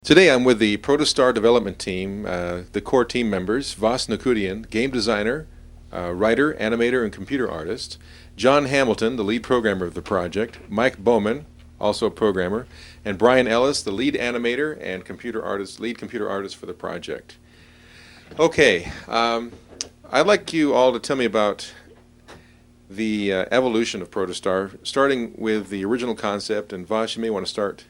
Today I'm with the Protostar development team, the core team members, Vas Nakudian, game designer, writer, animator, and computer artist, John Hamilton, the lead programmer of the project, Mike Bowman, also a programmer, and Brian Ellis, the lead animator and lead computer artist for the project. Okay, I'd like you all to tell me about the evolution of Protostar, starting with the original concept, and Vas, you may want to start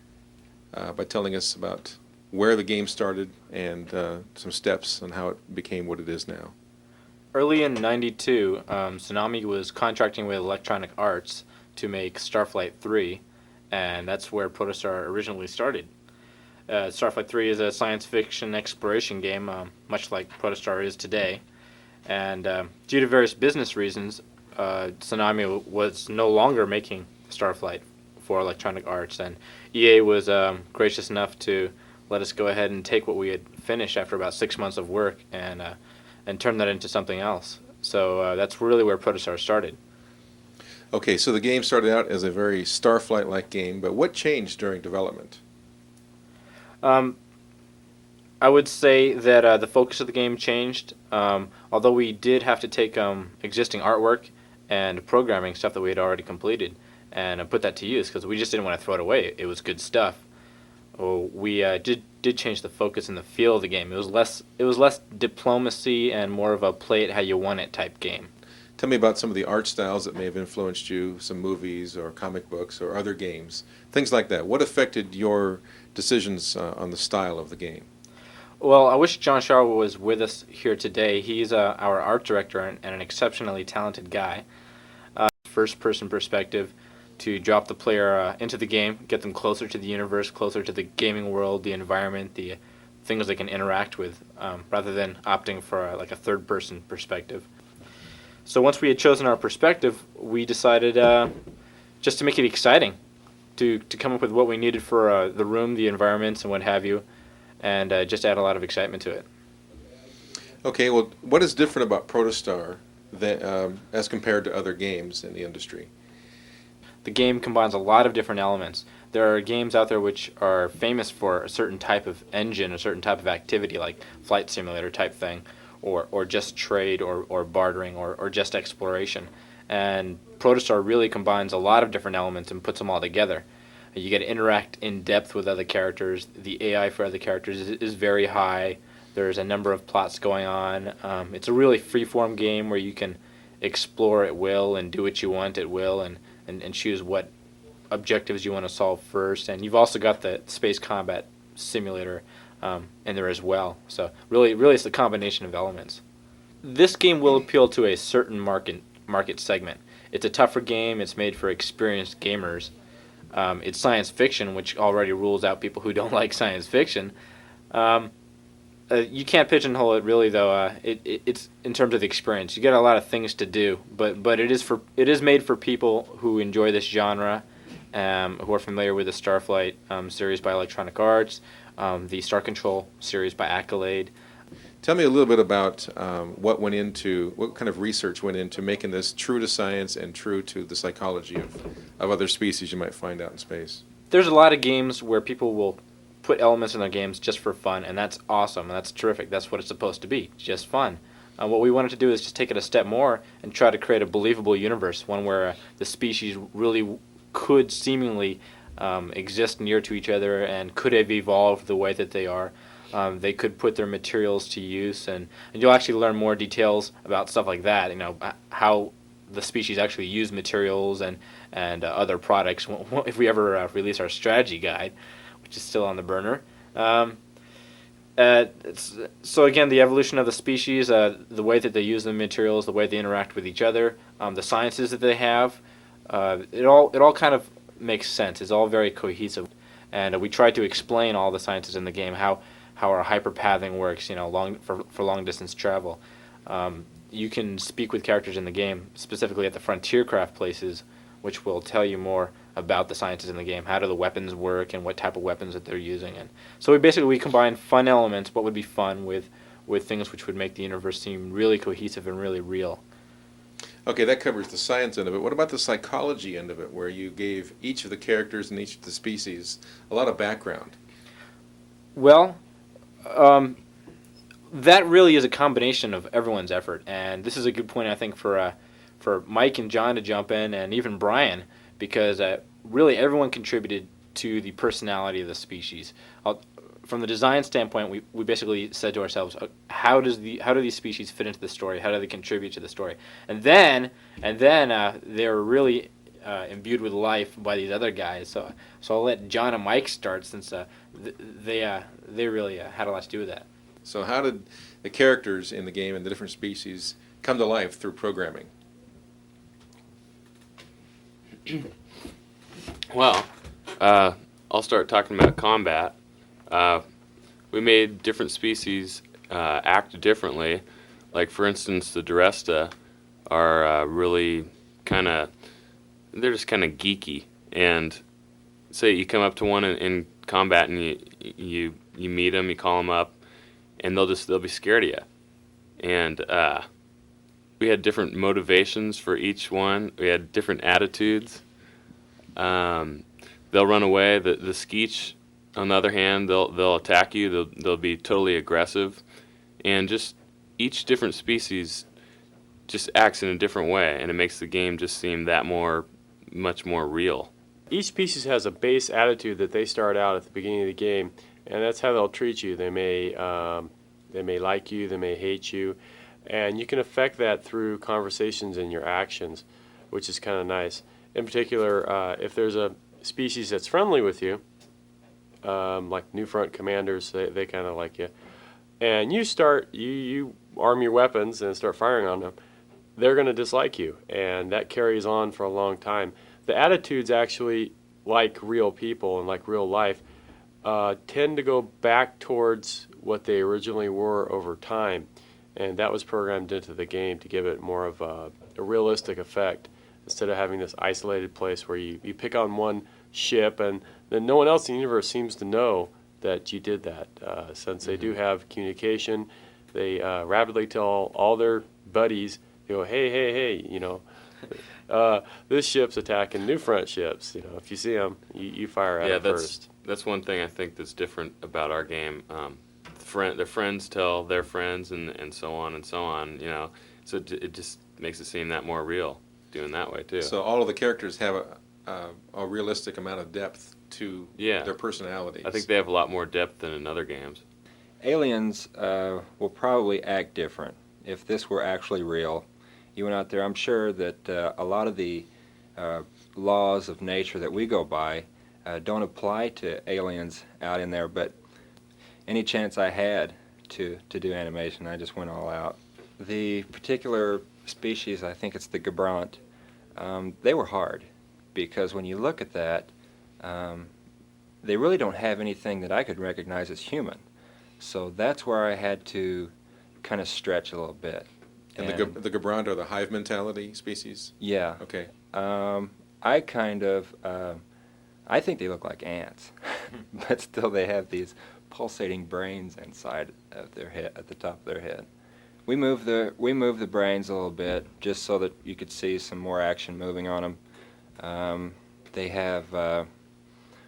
by telling us about where the game started and some steps on how it became what it is now. Early in '92, Tsunami was contracting with Electronic Arts to make StarFlight 3, and that's where Protostar originally started. StarFlight 3 is a science fiction exploration game, much like Protostar is today, and due to various business reasons, Tsunami was no longer making StarFlight for Electronic Arts, and EA was gracious enough to let us go ahead and take what we had finished after about 6 months of work and turn that into something else. So that's really where Protostar started. Okay, so the game started out as a very StarFlight-like game, but what changed during development? I would say that the focus of the game changed, although we did have to take existing artwork and programming stuff that we had already completed and put that to use because we just didn't want to throw it away. It was good stuff. We did change the focus and the feel of the game. It was less diplomacy and more of a play it how you want it type game. Tell me about some of the art styles that may have influenced you, some movies or comic books or other games, things like that. What affected your decisions on the style of the game? Well, I wish John Shaw was with us here today. He's our art director and an exceptionally talented guy. First-person perspective to drop the player into the game, get them closer to the universe, closer to the gaming world, the environment, the things they can interact with, rather than opting for like a third-person perspective. So once we had chosen our perspective, we decided just to make it exciting, to come up with what we needed for the room, the environments, and what have you, and just add a lot of excitement to it. Okay, well, what is different about Protostar as compared to other games in the industry? The game combines a lot of different elements. There are games out there which are famous for a certain type of engine, a certain type of activity, like flight simulator type thing, or just trade or bartering or just exploration. And Protostar really combines a lot of different elements and puts them all together. You get to interact in depth with other characters. The AI for other characters is very high. There's a number of plots going on. It's a really free-form game where you can explore at will and do what you want at will and choose what objectives you want to solve first. And you've also got the space combat simulator in there as well. So really it's the combination of elements. This game will appeal to a certain market segment. It's a tougher game. It's made for experienced gamers. It's science fiction, which already rules out people who don't like science fiction. You can't pigeonhole it really, though. It's in terms of the experience. You get a lot of things to do, but it is made for people who enjoy this genre, who are familiar with the StarFlight series by Electronic Arts, the Star Control series by Accolade. Tell me a little bit about what kind of research went into making this true to science and true to the psychology of other species you might find out in space. There's a lot of games where people will put elements in their games just for fun, and that's awesome, and that's terrific. That's what it's supposed to be, just fun. What we wanted to do is just take it a step more and try to create a believable universe, one where the species really could seemingly exist near to each other and could have evolved the way that they are. They could put their materials to use, and you'll actually learn more details about stuff like that, how the species actually use materials and other products if we ever release our strategy guide, which is still on the burner. So again, the evolution of the species, the way that they use the materials, the way they interact with each other, the sciences that they have, it all kind of makes sense. It's all very cohesive, and we try to explain all the sciences in the game, how our hyperpathing works, for long distance travel. You can speak with characters in the game, specifically at the frontier craft places, which will tell you more about the sciences in the game. How do the weapons work and what type of weapons that they're using. And so we combine fun elements, what would be fun, with things which would make the universe seem really cohesive and really real. Okay, that covers the science end of it. What about the psychology end of it, where you gave each of the characters and each of the species a lot of background? Well, um, that really is a combination of everyone's effort, and this is a good point I think for Mike and John to jump in, and even Brian, because really everyone contributed to the personality of the species. From the design standpoint, we basically said to ourselves, how do these species fit into the story? How do they contribute to the story? And then they're really imbued with life by these other guys. So I'll let John and Mike start, since they really had a lot to do with that. So how did the characters in the game and the different species come to life through programming? Well, I'll start talking about combat. We made different species act differently. Like, for instance, the Duresta are really they're just kind of geeky. And say you come up to one in combat and you meet them, you call them up, and they'll be scared of you. And we had different motivations for each one. We had different attitudes. They'll run away. The Skeech, on the other hand, they'll attack you. They'll be totally aggressive, and just each different species just acts in a different way, and it makes the game just seem much more real. Each species has a base attitude that they start out at the beginning of the game, and that's how they'll treat you. They may like you, they may hate you, and you can affect that through conversations and your actions, which is kind of nice. In particular, if there's a species that's friendly with you, like New Front commanders, they kind of like you, and you arm your weapons and start firing on them, they're going to dislike you, and that carries on for a long time. The attitudes actually, like real people and like real life, tend to go back towards what they originally were over time, and that was programmed into the game to give it more of a realistic effect, instead of having this isolated place where you pick on one ship and then no one else in the universe seems to know that you did that. Since they do have communication, they rapidly tell all their buddies, hey, this ship's attacking New Front ships. If you see them, you fire at them first. That's one thing I think that's different about our game. Their friends tell their friends, and so on and so on. So it just makes it seem that more real, doing that way too. So all of the characters have a realistic amount of depth to their personalities. I think they have a lot more depth than in other games. Aliens will probably act different if this were actually real. You went out there, I'm sure that a lot of the laws of nature that we go by don't apply to aliens out in there, but any chance I had to do animation, I just went all out. The particular species, I think it's the Gabrant, they were hard, because when you look at that, they really don't have anything that I could recognize as human. So that's where I had to kind of stretch a little bit. And the Gabrant are the hive mentality species? Yeah. Okay. I think they look like ants, but still they have these pulsating brains inside of their head, at the top of their head. We moved the brains a little bit just so that you could see some more action moving on them. They have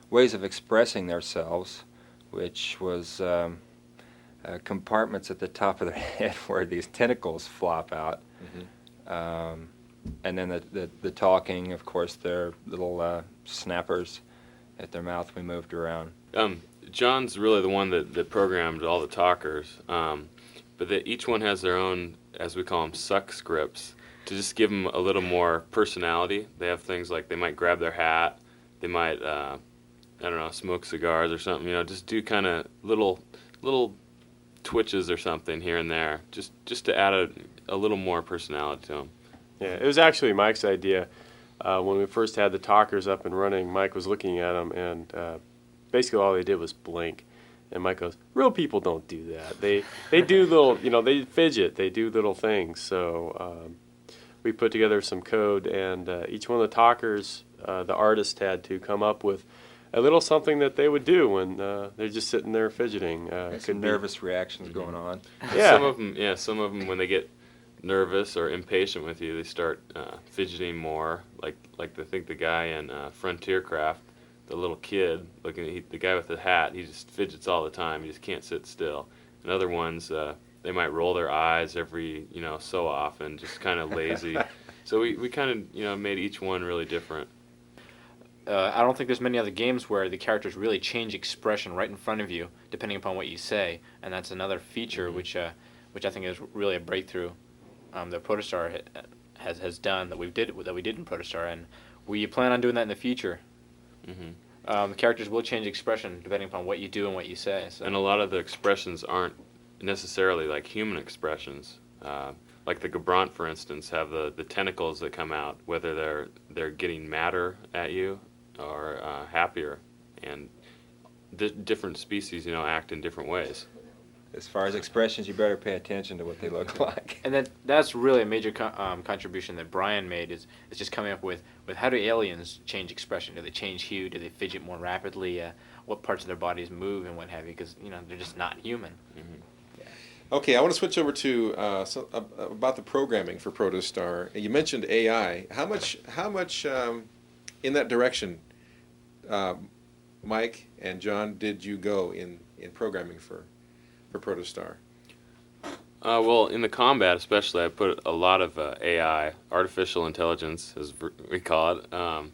ways of expressing themselves, which was compartments at the top of their head where these tentacles flop out. Mm-hmm. And then the talking, of course, their little snappers at their mouth we moved around. John's really the one that programmed all the talkers, but each one has their own, as we call them, suck scripts, to just give them a little more personality. They have things like they might grab their hat, they might, smoke cigars or something, just do kind of little twitches or something here and there, just to add a little more personality to them. Yeah, it was actually Mike's idea. When we first had the talkers up and running, Mike was looking at them, and basically all they did was blink. And Mike goes, real people don't do that. They do little, they fidget, they do little things. So we put together some code, and each one of the talkers, the artist had to come up with a little something that they would do when they're just sitting there fidgeting. Some nervous reactions going on. Yeah. Some of them, when they get nervous or impatient with you, they start fidgeting more. Like I think the guy in Frontiercraft, the little kid looking at the guy with the hat. He just fidgets all the time. He just can't sit still. And other ones, they might roll their eyes every so often, just kind of lazy. So we kind of made each one really different. I don't think there's many other games where the characters really change expression right in front of you, depending upon what you say, and that's another feature which I think is really a breakthrough that Protostar has done that we did in Protostar, and we plan on doing that in the future. The characters will change expression depending upon what you do and what you say. So. And a lot of the expressions aren't necessarily like human expressions. Like the Gabrant, for instance, have the tentacles that come out, whether they're getting madder at you or happier, and different species, act in different ways. As far as expressions, you better pay attention to what they look like. And that's really a major contribution that Brian made is just coming up with how do aliens change expression? Do they change hue? Do they fidget more rapidly? What parts of their bodies move and what have you? Because they're just not human. Yeah. Okay, I want to switch over to about the programming for Protostar. You mentioned AI. How much in that direction, Mike and John, did you go in programming for Protostar? Well, in the combat especially, I put a lot of AI, artificial intelligence, as we call it,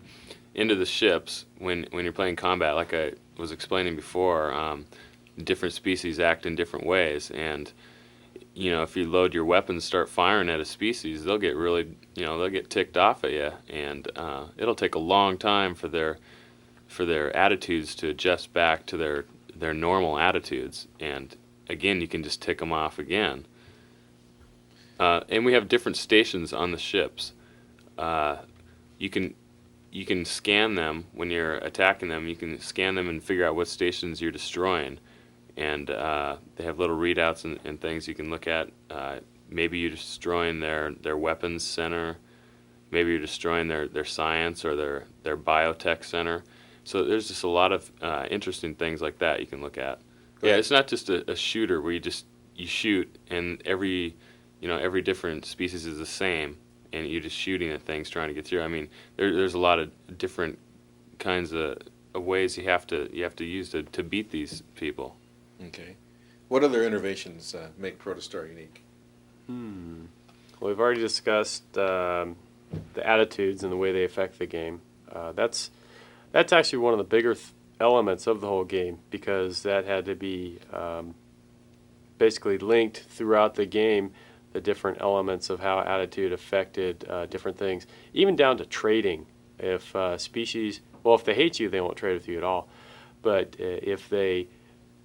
into the ships when you're playing combat. Like I was explaining before, different species act in different ways, and if you load your weapons, start firing at a species, they'll get really, they'll get ticked off at you, and it'll take a long time for their attitudes to adjust back to their normal attitudes, and again, you can just tick them off again. And we have different stations on the ships. You can scan them when you're attacking them. You can scan them and figure out what stations you're destroying. And they have little readouts and things you can look at. Maybe you're destroying their weapons center. Maybe you're destroying their science or their biotech center. So there's just a lot of interesting things like that you can look at. Yeah, it's not just a shooter where you shoot and every different species is the same and you're just shooting at things trying to get through. I mean, there's a lot of different kinds of ways you have to use to beat these people. Okay. What other innovations make Protostar unique? Well, we've already discussed the attitudes and the way they affect the game. That's actually one of the bigger elements of the whole game, because that had to be basically linked throughout the game, the different elements of how attitude affected different things, even down to trading. If species, if they hate you, they won't trade with you at all. But if they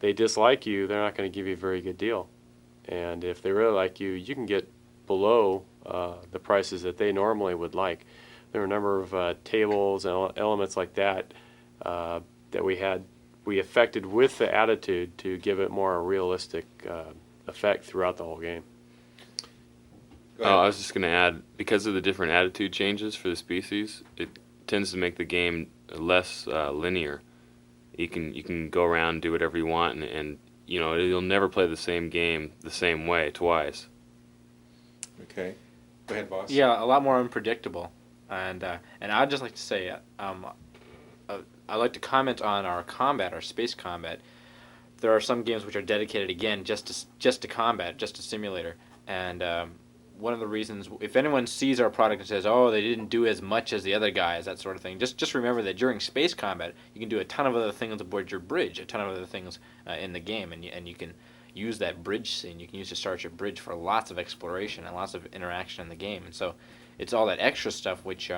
dislike you, they're not going to give you a very good deal. And if they really like you, you can get below the prices that they normally would like. There are a number of tables and elements like that that we affected with the attitude to give it more a realistic effect throughout the whole game. I was just going to add, because of the different attitude changes for the species, it tends to make the game less linear. You can go around and do whatever you want, and you'll never play the same game the same way twice. Okay, go ahead, boss. Yeah, a lot more unpredictable, and I'd just like to say, I'd like to comment on our combat, our space combat. There are some games which are dedicated again just to combat, just to simulator, and one of the reasons, if anyone sees our product and says, "Oh, they didn't do as much as the other guys," that sort of thing, just remember that during space combat, you can do a ton of other things aboard your bridge, a ton of other things in the game, and you can use that bridge scene. You can use to start your bridge for lots of exploration and lots of interaction in the game, and so it's all that extra stuff which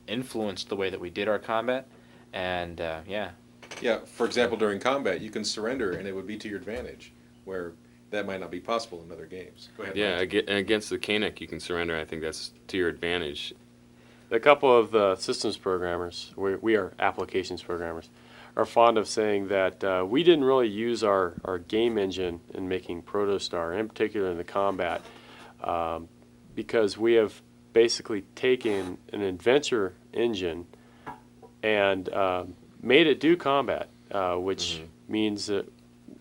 influenced the way that we did our combat, and yeah. Yeah, for example, during combat, you can surrender, and it would be to your advantage, where that might not be possible in other games. Go ahead. Yeah, against the Kanik, you can surrender. I think that's to your advantage. A couple of the systems programmers, we are applications programmers, are fond of saying that we didn't really use our game engine in making Protostar, in particular in the combat, because we have basically taken an adventure engine and made it do combat, which means that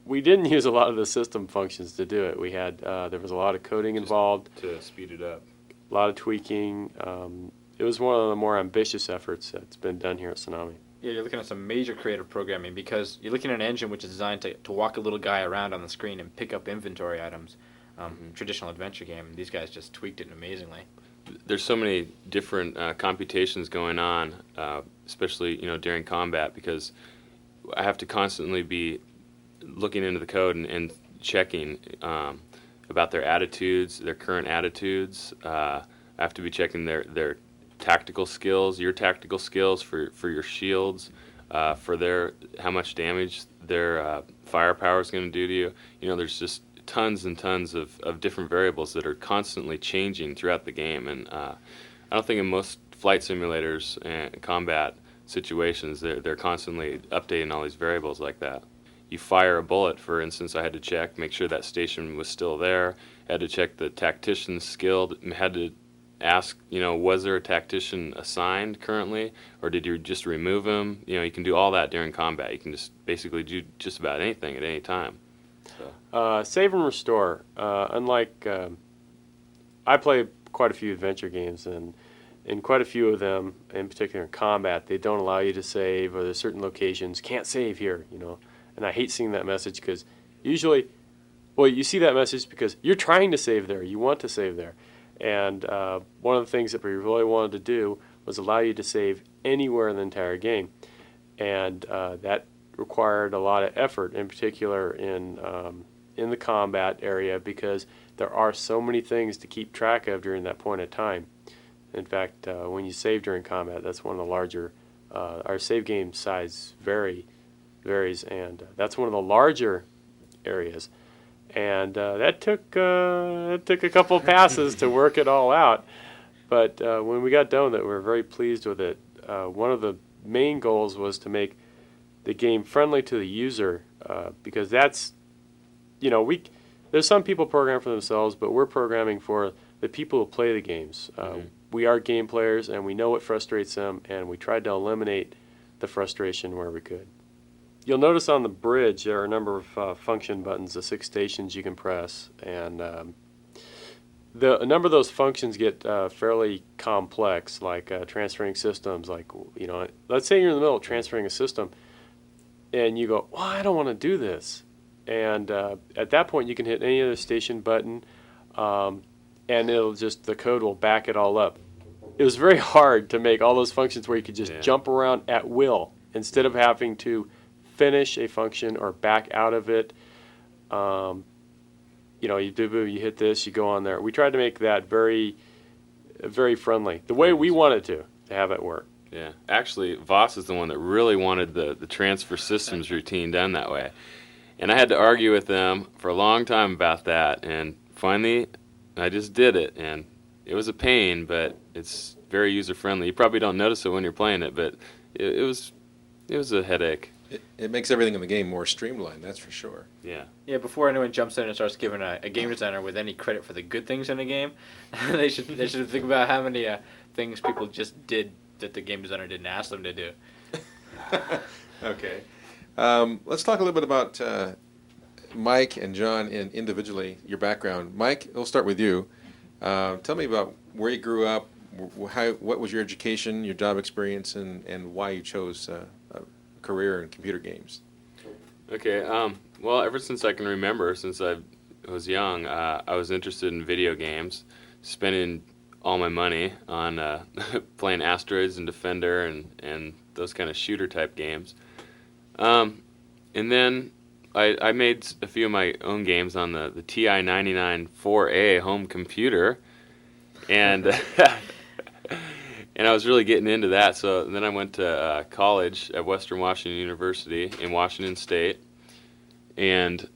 we didn't use a lot of the system functions to do it. We had there was a lot of coding involved to speed it up. A lot of tweaking. it was one of the more ambitious efforts that's been done here at Tsunami. Yeah, you're looking at some major creative programming because you're looking at an engine which is designed to walk a little guy around on the screen and pick up inventory items. Traditional adventure game. These guys just tweaked it amazingly. There's so many different computations going on, especially during combat, because I have to constantly be looking into the code and checking about their attitudes, their current attitudes. I have to be checking their tactical skills, your tactical skills for your shields, for how much damage their firepower is going to do to you. There's just tons and tons of different variables that are constantly changing throughout the game, and I don't think in most flight simulators and combat situations they're constantly updating all these variables like that. You fire a bullet, for instance, I had to check, make sure that station was still there, had to check the tactician's skill, had to ask, was there a tactician assigned currently, or did you just remove him? You can do all that during combat. You can just basically do just about anything at any time. Save and restore. Unlike, I play quite a few adventure games, and in quite a few of them, in particular in combat, they don't allow you to save, or there's certain locations, can't save here, And I hate seeing that message because usually, you see that message because you're trying to save there, you want to save there. And one of the things that we really wanted to do was allow you to save anywhere in the entire game. And that required a lot of effort, in particular in the combat area, because there are so many things to keep track of during that point of time. In fact, when you save during combat, that's one of the larger, our save game size varies, and that's one of the larger areas. And that took a couple of passes to work it all out. But when we got done with it, we were very pleased with it. One of the main goals was to make the game friendly to the user, because that's, there's some people program for themselves, but we're programming for the people who play the games. We are game players, and we know what frustrates them, and we tried to eliminate the frustration where we could. You'll notice on the bridge there are a number of function buttons, the 6 stations you can press, and a number of those functions get fairly complex, like transferring systems. Like, let's say you're in the middle of transferring a system, and you go, well, I don't want to do this. And at that point, you can hit any other station button, and the code will back it all up. It was very hard to make all those functions where you could just jump around at will instead of having to finish a function or back out of it. You hit this, you go on there. We tried to make that very, very friendly, the way we wanted to have it work. Yeah, actually, Voss is the one that really wanted the transfer systems routine done that way. And I had to argue with them for a long time about that, and finally, I just did it, and it was a pain, but it's very user-friendly. You probably don't notice it when you're playing it, but it was a headache. It makes everything in the game more streamlined, that's for sure. Yeah. Yeah, before anyone jumps in and starts giving a game designer with any credit for the good things in a game, they should think about how many things people just did that the game designer didn't ask them to do. Okay. Let's talk a little bit about Mike and John individually, your background. Mike, we'll start with you. Tell me about where you grew up, what was your education, your job experience, and why you chose a career in computer games. Okay. Well, ever since I can remember, since I was young, I was interested in video games, spending all my money on playing Asteroids and Defender and those kind of shooter-type games. And then I made a few of my own games on the TI-99 4A home computer, and and I was really getting into that. So then I went to college at Western Washington University in Washington State, and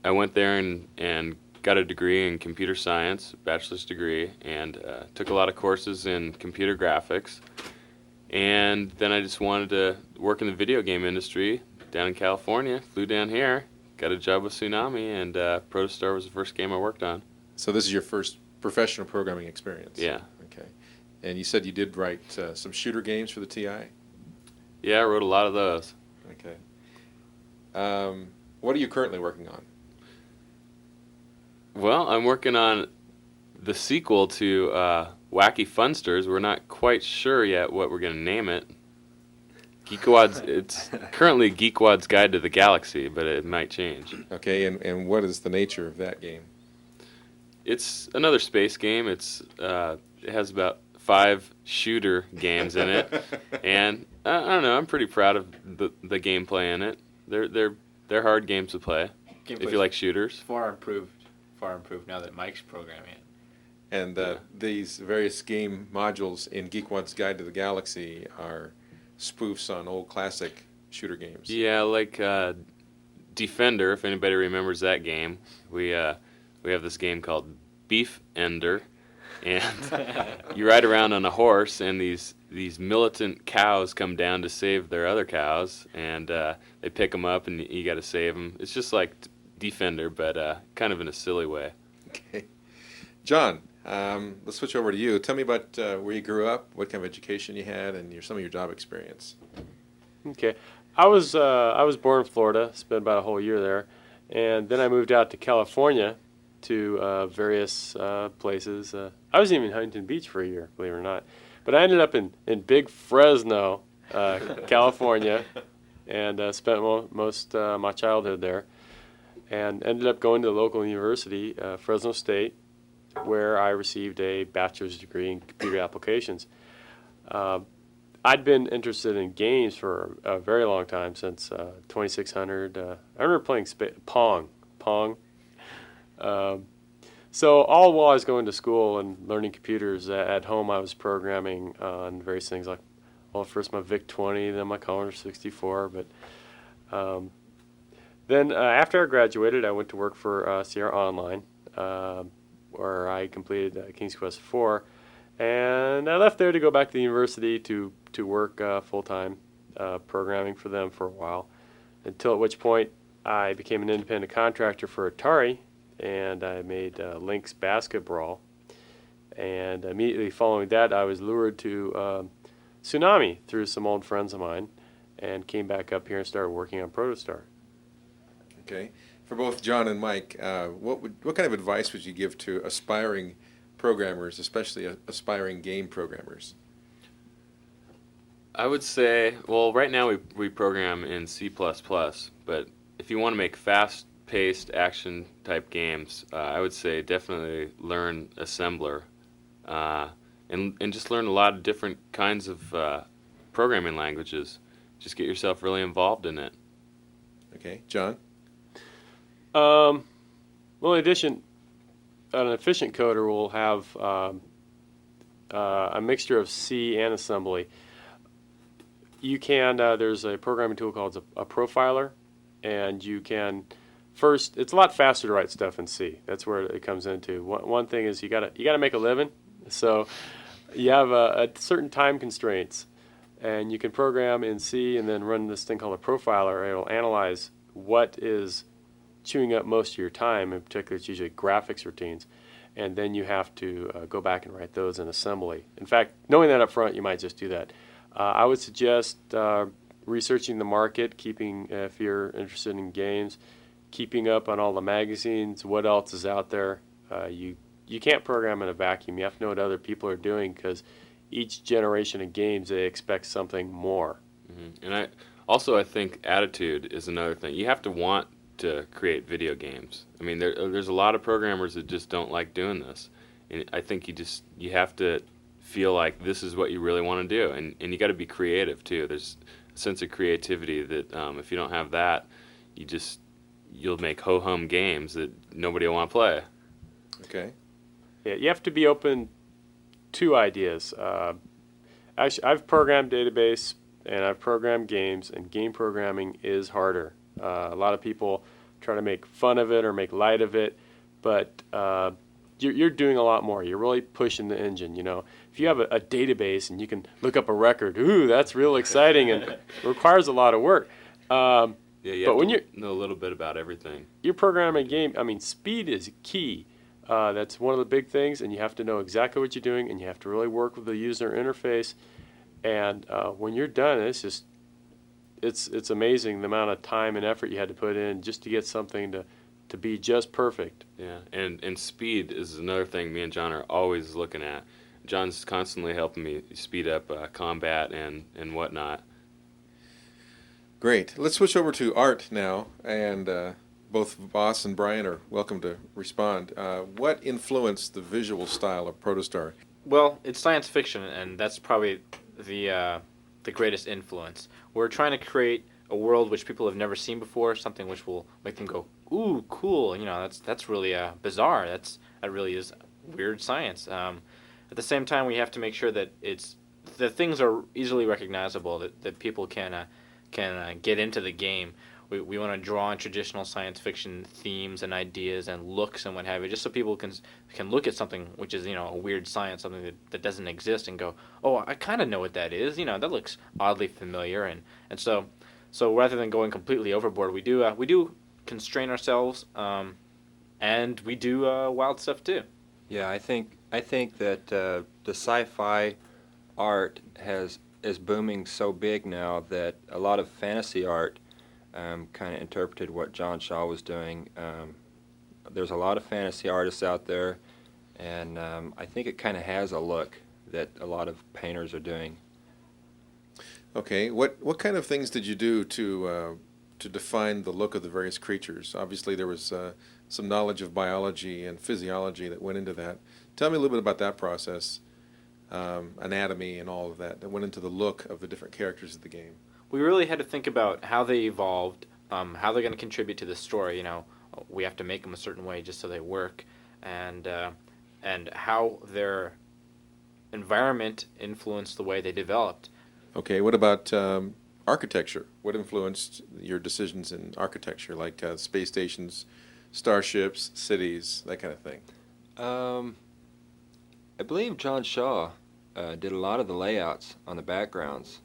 I went there and got a degree in computer science, bachelor's degree, and took a lot of courses in computer graphics. And then I just wanted to work in the video game industry down in California. Flew down here, got a job with Tsunami, and Protostar was the first game I worked on. So this is your first professional programming experience? Yeah. Okay. And you said you did write some shooter games for the TI? Yeah, I wrote a lot of those. Okay. What are you currently working on? Well, I'm working on the sequel to Wacky Funsters. We're not quite sure yet what we're going to name it. It's currently Geekwad's Guide to the Galaxy, but it might change. Okay, and what is the nature of that game? It's another space game. It has about 5 shooter games in it, and I don't know. I'm pretty proud of the gameplay in it. They're hard games to play if you like shooters. Far improved now that Mike's programming it. And these various game modules in Geekwad's Guide to the Galaxy are spoofs on old classic shooter games. Yeah, like Defender, if anybody remembers that game. We have this game called Beef Ender, and you ride around on a horse, and these militant cows come down to save their other cows, and they pick them up, and you got to save them. It's just like Defender, but kind of in a silly way. Okay. John, let's switch over to you. Tell me about where you grew up, what kind of education you had, and some of your job experience. Okay. I was born in Florida, spent about a whole year there, and then I moved out to California to various places. I was even in Huntington Beach for a year, believe it or not. But I ended up in Big Fresno, California, and spent most my childhood there, and ended up going to the local university, Fresno State, where I received a bachelor's degree in computer applications. I'd been interested in games for a very long time, since 2600. I remember playing Pong. So all while I was going to school and learning computers, at home I was programming on various things like, well, first my VIC-20, then my Commodore 64. But then after I graduated, I went to work for Sierra Online, where I completed King's Quest IV, and I left there to go back to the university to work full-time programming for them for a while, until at which point I became an independent contractor for Atari, and I made Lynx Basketball. And immediately following that, I was lured to Tsunami through some old friends of mine, and came back up here and started working on Protostar. Okay. For both John and Mike, what kind of advice would you give to aspiring programmers, especially aspiring game programmers? I would say, well, right now we program in C++, but if you want to make fast-paced action-type games, I would say definitely learn assembler, and just learn a lot of different kinds of programming languages. Just get yourself really involved in it. Okay, John? Well, in addition, an efficient coder will have a mixture of C and assembly. You can, there's a programming tool called a profiler, and you can, first, it's a lot faster to write stuff in C. That's where it comes into. One thing is you gotta make a living, so you have a certain time constraints, and you can program in C and then run this thing called a profiler. It'll analyze what is chewing up most of your time. In particular, it's usually graphics routines, and then you have to go back and write those in assembly. In fact, knowing that up front, you might just do that. I would suggest researching the market, if you're interested in games, keeping up on all the magazines, what else is out there. You can't program in a vacuum. You have to know what other people are doing, because each generation of games, they expect something more. Mm-hmm. And I think attitude is another thing. You have to want to create video games. I mean, there's a lot of programmers that just don't like doing this, and I think you have to feel like this is what you really want to do, and you got to be creative too. There's a sense of creativity that if you don't have that, you'll make ho-hum games that nobody will want to play. Okay. Yeah, you have to be open to ideas. Actually, I've programmed database and I've programmed games, and game programming is harder. A lot of people try to make fun of it or make light of it, but you're doing a lot more. You're really pushing the engine. If you have a database and you can look up a record, ooh, that's real exciting, and it requires a lot of work. Yeah, but when you know a little bit about everything. You're programming a game. I mean, speed is key. That's one of the big things, and you have to know exactly what you're doing, and you have to really work with the user interface. And when you're done, it's amazing the amount of time and effort you had to put in just to get something to be just perfect. Yeah, and speed is another thing me and John are always looking at. John's constantly helping me speed up combat and whatnot. Great. Let's switch over to art now, and both Voss and Brian are welcome to respond. What influenced the visual style of Protostar? Well, it's science fiction, and that's probably the greatest influence. We're trying to create a world which people have never seen before, something which will make them go, "Ooh, cool!" You know, that's really bizarre. That really is weird science. At the same time, we have to make sure that the things are easily recognizable, that people can get into the game. We want to draw on traditional science fiction themes and ideas and looks and what have you, just so people can look at something which is, a weird science, something that doesn't exist, and go, oh, I kind of know what that is. That looks oddly familiar, and so rather than going completely overboard, we do constrain ourselves, and we do wild stuff too. Yeah, I think that the sci-fi art is booming so big now that a lot of fantasy art kind of interpreted what John Shaw was doing. There's a lot of fantasy artists out there, and I think it kind of has a look that a lot of painters are doing. Okay, what kind of things did you do to define the look of the various creatures? Obviously, there was some knowledge of biology and physiology that went into that. Tell me a little bit about that process, anatomy and all of that went into the look of the different characters of the game. We really had to think about how they evolved, how they're going to contribute to the story. We have to make them a certain way just so they work, and how their environment influenced the way they developed. Okay, what about architecture? What influenced your decisions in architecture, like space stations, starships, cities, that kind of thing? I believe John Shaw did a lot of the layouts on the backgrounds.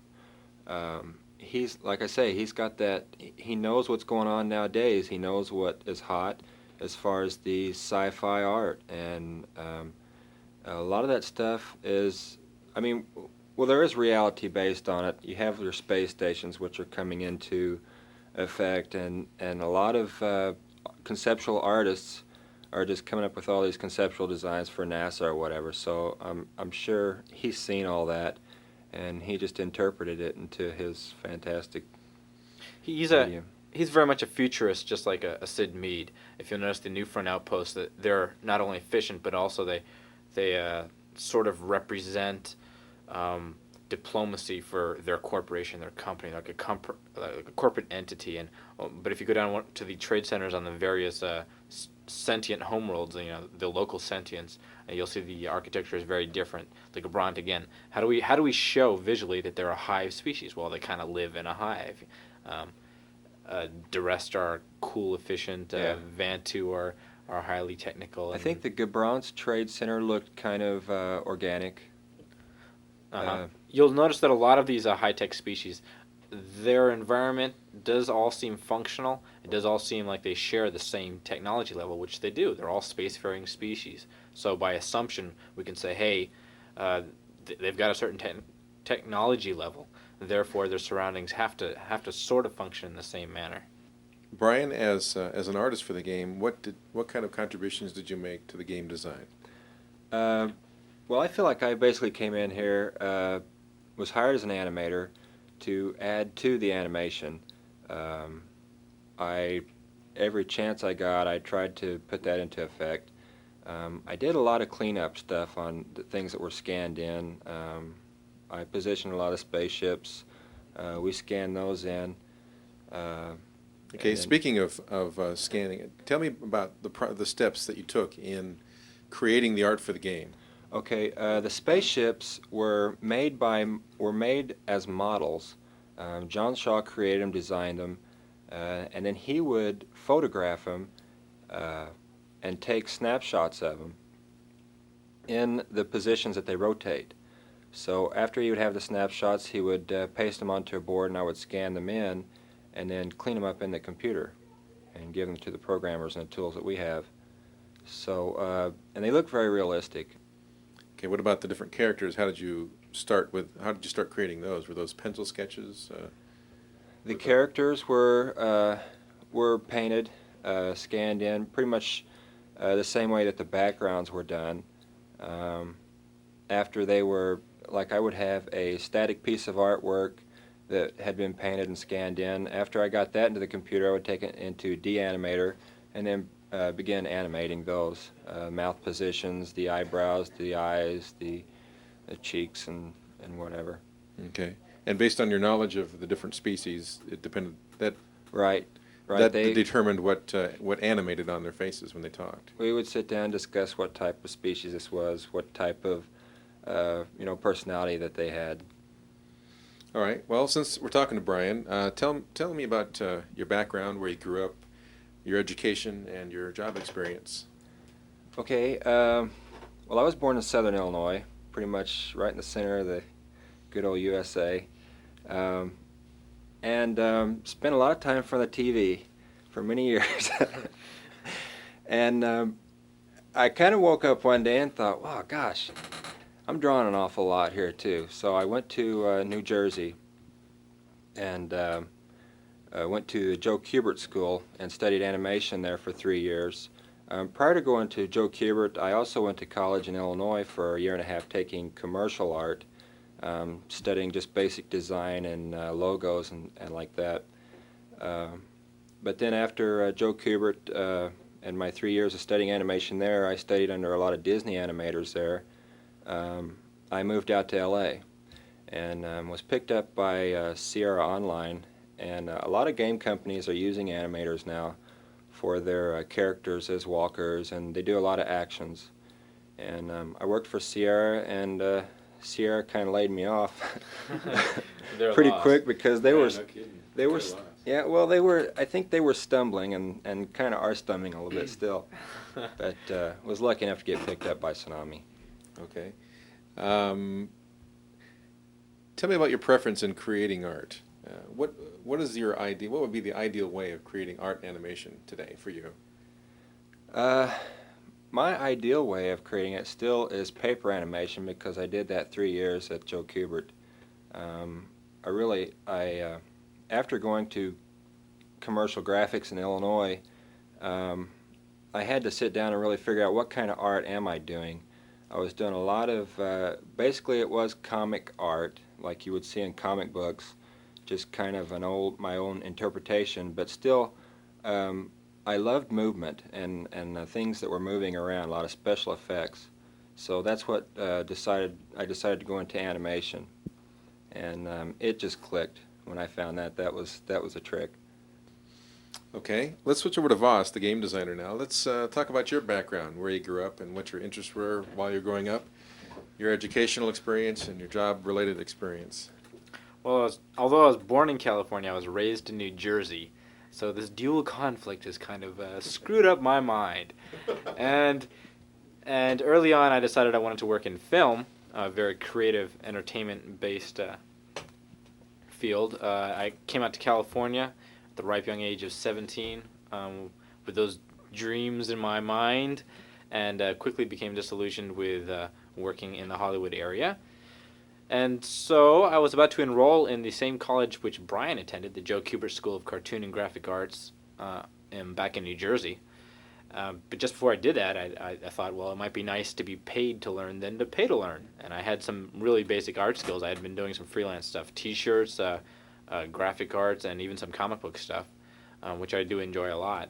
He's, like I say, he's got that, he knows what's going on nowadays. He knows what is hot as far as the sci-fi art, and a lot of that stuff is, well, there is reality based on it. You have your space stations which are coming into effect, and a lot of conceptual artists are just coming up with all these conceptual designs for NASA or whatever. So I'm sure he's seen all that, and he just interpreted it into his fantastic medium. He's very much a futurist, just like a Sid Mead. If you'll notice the new front outposts, that they're not only efficient, but also they sort of represent diplomacy for their corporation, their company, like a corporate entity. And but if you go down to the trade centers on the various sentient homeworlds, the local sentience, you'll see the architecture is very different. Like Bront again, how do we show visually that they're a hive species? Well, they kind of live in a hive. Durest are cool, efficient. Vantu are highly technical. I think the Gabron's Trade Center looked kind of organic. You'll notice that a lot of these high-tech species, their environment does all seem functional. It does all seem like they share the same technology level, which they do. They're all spacefaring species. So by assumption, we can say, hey, they've got a certain technology level. Therefore, their surroundings have to sort of function in the same manner. Brian, as an artist for the game, what kind of contributions did you make to the game design? Well, I feel like I basically came in here, was hired as an animator to add to the animation. Every chance I got, I tried to put that into effect. I did a lot of cleanup stuff on the things that were scanned in. I positioned a lot of spaceships. We scanned those in. Okay, speaking of scanning it, tell me about the steps that you took in creating the art for the game. Okay, the spaceships were made as models. John Shaw created them, designed them, and then he would photograph them and take snapshots of them in the positions that they rotate. So after he would have the snapshots, he would paste them onto a board, and I would scan them in and then clean them up in the computer and give them to the programmers and the tools that we have. So, and they look very realistic. Okay, what about the different characters? How did you start creating those? Were those pencil sketches? The characters were painted, scanned in, pretty much the same way that the backgrounds were done. after they were, like I would have a static piece of artwork that had been painted and scanned in. After I got that into the computer, I would take it into D-Animator and then begin animating those mouth positions, the eyebrows, the eyes, the cheeks, and whatever. Okay. And based on your knowledge of the different species, it depended that Right. that They determined what animated on their faces when they talked. We would sit down and discuss what type of species this was, what type of personality that they had. All right. Well, since we're talking to Brian, tell me about your background, where you grew up, your education, and your job experience. Okay. Well, I was born in Southern Illinois, pretty much right in the center of the good old USA, and spent a lot of time in front of the TV for many years. And I kind of woke up one day and thought, wow, gosh, I'm drawing an awful lot here too. So I went to New Jersey and went to the Joe Kubert School and studied animation there for 3 years. Prior to going to Joe Kubert, I also went to college in Illinois for a year and a half taking commercial art, studying just basic design and logos and like that. But then after Joe Kubert and my 3 years of studying animation there, I studied under a lot of Disney animators there. I moved out to LA and was picked up by Sierra Online, and a lot of game companies are using animators now for their characters as walkers, and they do a lot of actions. And I worked for Sierra, and Sierra kind of laid me off pretty quick because they were yeah, well, I think they were stumbling and kind of are stumbling a little bit still, but was lucky enough to get picked up by Tsunami. Okay. Tell me about your preference in creating art. What is your idea? What would be the ideal way of creating art and animation today for you? My ideal way of creating it still is paper animation because I did that 3 years at Joe Kubert. After going to commercial graphics in Illinois, I had to sit down and really figure out what kind of art am I doing. I was doing a lot of, basically it was comic art, like you would see in comic books, just kind of my own interpretation, but still I loved movement and things that were moving around, a lot of special effects. So that's what I decided to go into animation, and it just clicked when I found that was a trick. Okay, let's switch over to Voss, the game designer now. Let's talk about your background, where you grew up and what your interests were while you were growing up, your educational experience and your job-related experience. Well, although I was born in California, I was raised in New Jersey, so this dual conflict has kind of screwed up my mind. And early on, I decided I wanted to work in film, a very creative, entertainment-based field. I came out to California at the ripe young age of 17 with those dreams in my mind, and quickly became disillusioned with working in the Hollywood area. And so I was about to enroll in the same college which Brian attended, the Joe Kubert School of Cartoon and Graphic Arts back in New Jersey. But just before I did that, I thought, well, it might be nice to be paid to learn than to pay to learn. And I had some really basic art skills. I had been doing some freelance stuff, T-shirts, graphic arts, and even some comic book stuff, which I do enjoy a lot.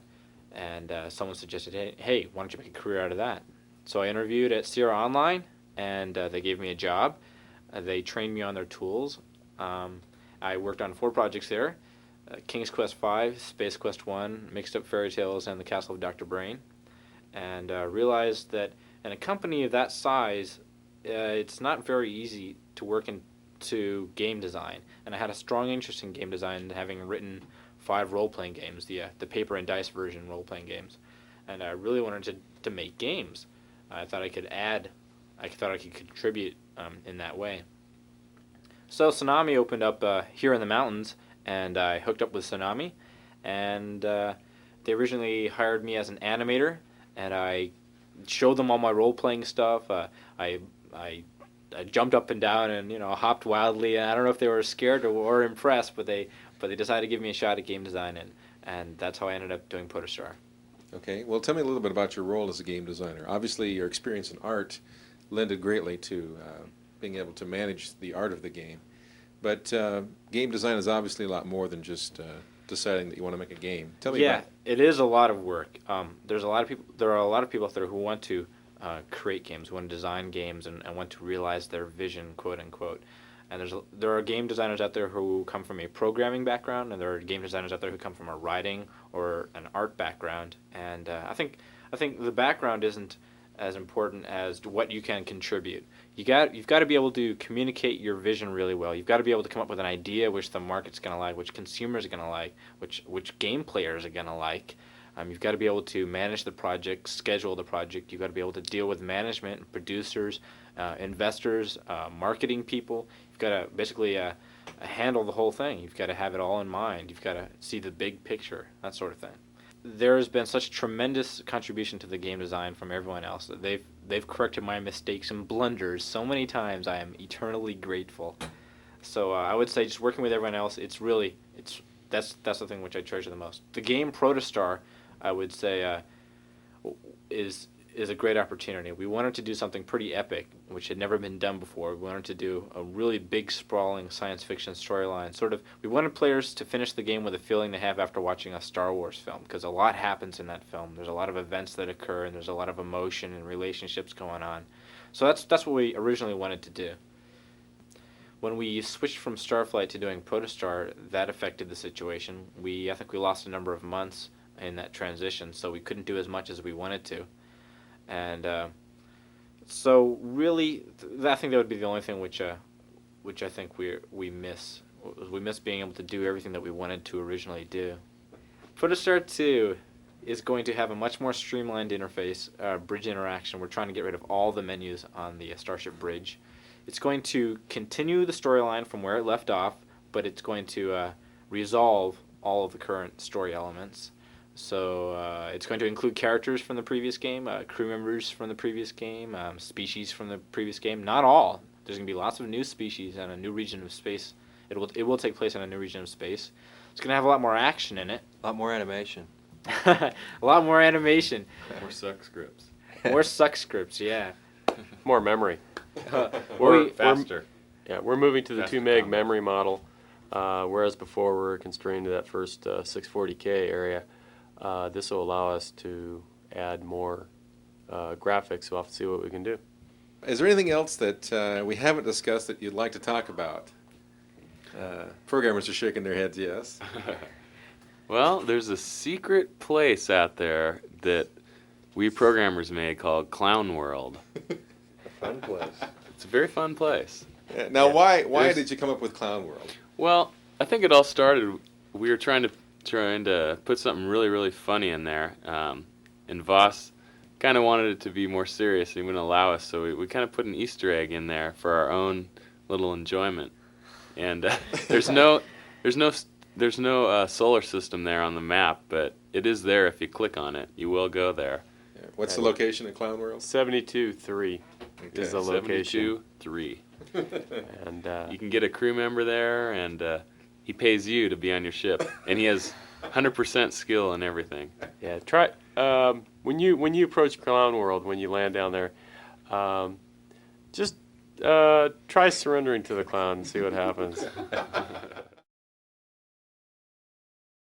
And someone suggested, hey, why don't you make a career out of that? So I interviewed at Sierra Online, and they gave me a job. They trained me on their tools. I worked on 4 projects there: King's Quest V, Space Quest 1, Mixed Up Fairy Tales, and The Castle of Dr. Brain. And realized that in a company of that size, it's not very easy to work into game design. And I had a strong interest in game design, having written 5 role-playing games, the paper and dice version role-playing games. And I really wanted to make games. I thought I could contribute in that way. So Tsunami opened up here in the mountains, and I hooked up with Tsunami, and they originally hired me as an animator, and I showed them all my role-playing stuff. I jumped up and down and hopped wildly, and I don't know if they were scared or impressed, but they decided to give me a shot at game design, and that's how I ended up doing Protostar. Okay, well, tell me a little bit about your role as a game designer. Obviously, your experience in art lended greatly to being able to manage the art of the game. But game design is obviously a lot more than just deciding that you want to make a game. Tell me about it. It is a lot of work. There are a lot of people out there who want to create games, who want to design games, and want to realize their vision, quote unquote. And there are game designers out there who come from a programming background, and there are game designers out there who come from a writing or an art background. And I think the background isn't as important as what you can contribute. You've got to be able to communicate your vision really well. You've got to be able to come up with an idea which the market's going to like, which consumers are going to like, which game players are going to like. You've got to be able to manage the project, schedule the project. You've got to be able to deal with management, producers, investors, marketing people. You've got to basically handle the whole thing. You've got to have it all in mind. You've got to see the big picture, that sort of thing. There has been such tremendous contribution to the game design from everyone else. They've corrected my mistakes and blunders so many times. I am eternally grateful. So I would say just working with everyone else, that's the thing which I treasure the most. The game Protostar, I would say, is a great opportunity. We wanted to do something pretty epic, which had never been done before. We wanted to do a really big, sprawling science fiction storyline. We wanted players to finish the game with a feeling they have after watching a Star Wars film, because a lot happens in that film. There's a lot of events that occur, and there's a lot of emotion and relationships going on. So that's what we originally wanted to do. When we switched from StarFlight to doing Protostar, that affected the situation. I think we lost a number of months in that transition, so we couldn't do as much as we wanted to. And so really, I think that would be the only thing which I think we miss. We miss being able to do everything that we wanted to originally do. Protostar 2 is going to have a much more streamlined interface, bridge interaction. We're trying to get rid of all the menus on the Starship Bridge. It's going to continue the storyline from where it left off, but it's going to resolve all of the current story elements. So it's going to include characters from the previous game, crew members from the previous game, species from the previous game. Not all. There's going to be lots of new species and a new region of space. It will take place on a new region of space. It's going to have a lot more action in it. A lot more animation. A lot more animation. More suck scripts. More suck scripts, yeah. More memory. Or faster. We're moving to the Faster 2 meg combat. memory model, whereas before we were constrained to that first 640K area. This will allow us to add more graphics. We'll have to see what we can do. Is there anything else that we haven't discussed that you'd like to talk about? Programmers are shaking their heads, yes. Well, there's a secret place out there that we programmers made called Clown World. A fun place. It's a very fun place. Now, why There's- did you come up with Clown World? Well, I think it all started. We were trying to put something really, really funny in there, and Voss kind of wanted it to be more serious. He wouldn't allow us, so we kind of put an Easter egg in there for our own little enjoyment. And there's no solar system there on the map, but it is there if you click on it. You will go there. Yeah. What's the location in Clown World? 72-3 is the location. 72-3. And You can get a crew member there, and he pays you to be on your ship, and he has 100% skill in everything. yeah, try when you approach Clown World, when you land down there, just try surrendering to the clown and see what happens.